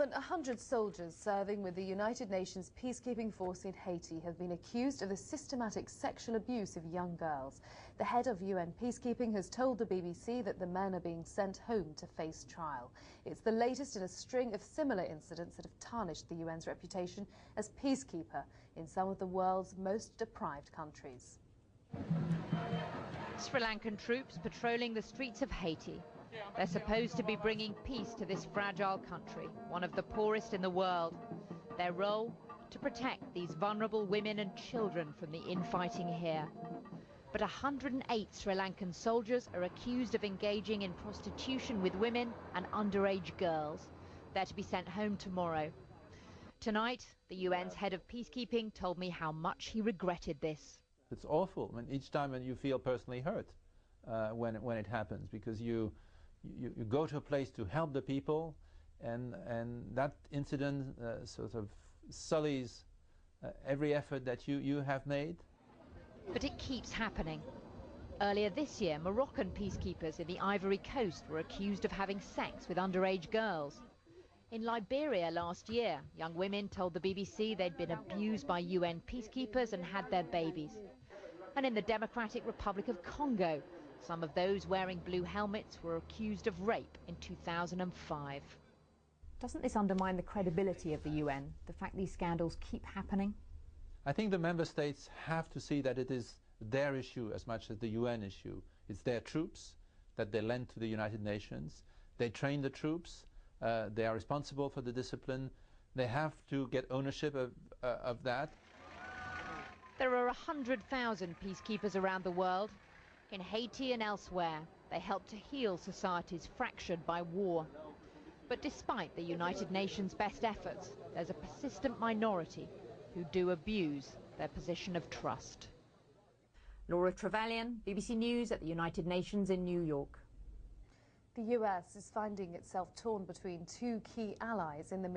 than 100 soldiers serving with the United Nations peacekeeping force in Haiti have been accused of the systematic sexual abuse of young girls. The head of UN peacekeeping has told the BBC that the men are being sent home to face trial. It's the latest in a string of similar incidents that have tarnished the UN's reputation as peacekeeper in some of the world's most deprived countries. Sri Lankan troops patrolling the streets of Haiti. They're supposed to be bringing peace to this fragile country, one of the poorest in the world. Their role? To protect these vulnerable women and children from the infighting here. But 108 Sri Lankan soldiers are accused of engaging in prostitution with women and underage girls. They're to be sent home tomorrow. Tonight, the UN's head of peacekeeping told me how much he regretted this. It's awful when each time when you feel personally hurt when it happens, because you go to a place to help the people, and that incident sort of sullies every effort that you have made. But it keeps happening. Earlier this year, Moroccan peacekeepers in the Ivory Coast were accused of having sex with underage girls. In Liberia last year, young women told the BBC they'd been abused by UN peacekeepers and had their babies. And in the Democratic Republic of Congo, some of those wearing blue helmets were accused of rape in 2005. Doesn't this undermine the credibility of the UN, the fact these scandals keep happening? I think the member states have to see that it is their issue as much as the UN issue. It's their troops that they lend to the United Nations. They train the troops. They are responsible for the discipline. They have to get ownership of that. There are 100,000 peacekeepers around the world. In Haiti and elsewhere, they help to heal societies fractured by war. But despite the United Nations' best efforts, there's a persistent minority who do abuse their position of trust. Laura Trevelyan, BBC News at the United Nations in New York. The US is finding itself torn between two key allies in the